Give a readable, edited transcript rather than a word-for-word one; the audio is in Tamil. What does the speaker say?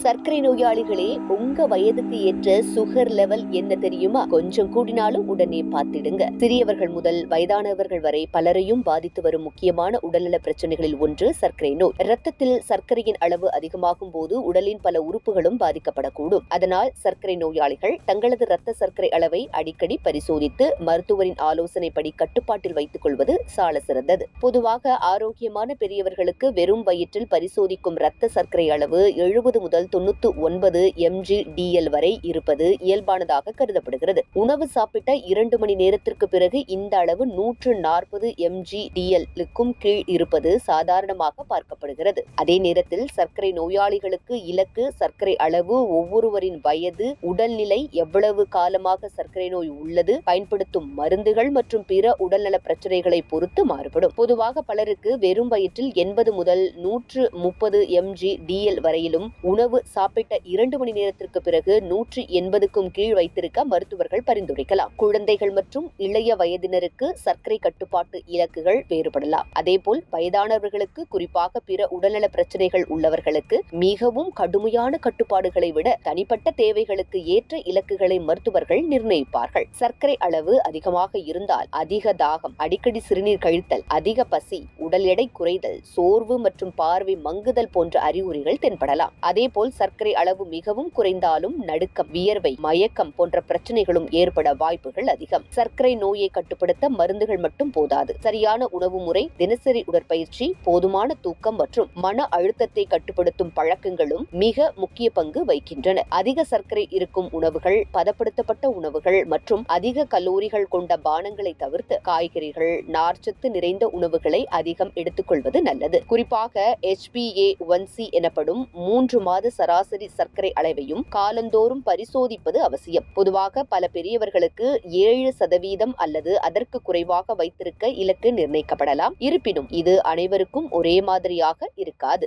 சர்க்கரை நோயாளிகளே, உங்க வயதுக்கு ஏற்ற சுகர் லெவல் என்ன தெரியுமா? கொஞ்சம் கூடினாலும் உடனே பார்த்திடுங்க. சிறியவர்கள் முதல் வயதானவர்கள் வரை பலரையும் பாதித்து வரும் முக்கியமான உடல்நல பிரச்சனைகளில் ஒன்று சர்க்கரை நோய். இரத்தத்தில் சர்க்கரையின் அளவு அதிகமாகும் போது உடலின் பல உறுப்புகளும் பாதிக்கப்படக்கூடும். அதனால் சர்க்கரை நோயாளிகள் தங்களது இரத்த சர்க்கரை அளவை அடிக்கடி பரிசோதித்து மருத்துவரின் ஆலோசனைப்படி கட்டுப்பாட்டில் வைத்துக் கொள்வது சால சிறந்தது. பொதுவாக ஆரோக்கியமான பெரியவர்களுக்கு வெறும் வயிற்றில் பரிசோதிக்கும் இரத்த சர்க்கரை அளவு 70 முதல் 99 mg/dl வரை இருப்பது இயல்பானதாக கருதப்படுகிறது. உணவு சாப்பிட்ட 2 மணி நேரத்திற்கு பிறகு இந்த அளவு 140 mg/dl-க்கும் கீழ் இருப்பது சாதாரணமாக பார்க்கப்படுகிறது. அதே நேரத்தில் சர்க்கரை நோயாளிகளுக்கு இலக்கு சர்க்கரை அளவு ஒவ்வொருவரின் வயது, உடல்நிலை, எவ்வளவு காலமாக சர்க்கரை நோய் உள்ளது, பயன்படுத்தும் மருந்துகள் மற்றும் பிற உடல்நல பிரச்சனைகளை பொறுத்து மாறுபடும். பொதுவாக பலருக்கு வெறும் வயிற்றில் 80 முதல் 130 mg/dl வரையிலும், உணவு சாப்பிட்ட 2 மணி நேரத்திற்கு பிறகு 180க்கும் கீழ் வைத்திருக்க மருத்துவர்கள் பரிந்துரைக்கலாம். குழந்தைகள் மற்றும் இளைய வயதினருக்கு சர்க்கரை கட்டுப்பாட்டு இலக்குகள் வேறுபடலாம். அதேபோல் வயதானவர்களுக்கு, குறிப்பாக பிற உடல்நல பிரச்சனைகள் உள்ளவர்களுக்கு மிகவும் கடுமையான கட்டுப்பாடுகளை விட தனிப்பட்ட தேவைகளுக்கு ஏற்ற இலக்குகளை மருத்துவர்கள் நிர்ணயிப்பார்கள். சர்க்கரை அளவு அதிகமாக இருந்தால் அதிக தாகம், அடிக்கடி சிறுநீர் கழித்தல், அதிக பசி, உடல் எடை குறைதல், சோர்வு மற்றும் பார்வை மங்குதல் போன்ற அறிகுறிகள் தென்படலாம். அதேபோல் சர்க்கரை அளவு மிகவும் குறைந்தாலும் நடுக்கம், வியர்வை, மயக்கம் போன்ற பிரச்சனைகளும் ஏற்பட வாய்ப்புகள் அதிகம். சர்க்கரை நோயை கட்டுப்படுத்த மருந்துகள் மட்டும் போதாது. சரியான உணவு முறை, தினசரி உடற்பயிற்சி, போதுமான தூக்கம் மற்றும் மன அழுத்தத்தை கட்டுப்படுத்தும் பழக்கங்களும் மிக முக்கிய பங்கு வகிக்கின்றன. அதிக சர்க்கரை இருக்கும் உணவுகள், பதப்படுத்தப்பட்ட உணவுகள் மற்றும் அதிக கலோரிகள் கொண்ட பானங்களை தவிர்த்து காய்கறிகள், நார்ச்சத்து நிறைந்த உணவுகளை அதிகம் எடுத்துக்கொள்வது நல்லது. குறிப்பாக HbA1c எனப்படும் 3 மாத சராசரி சர்க்கரை அளவையும் காலந்தோறும் பரிசோதிப்பது அவசியம். பொதுவாக பல பெரியவர்களுக்கு 7% அல்லது அதற்கு குறைவாக வைத்திருக்க இலக்கு நிர்ணயிக்கப்படலாம். இருப்பினும் இது அனைவருக்கும் ஒரே மாதிரியாக இருக்காது.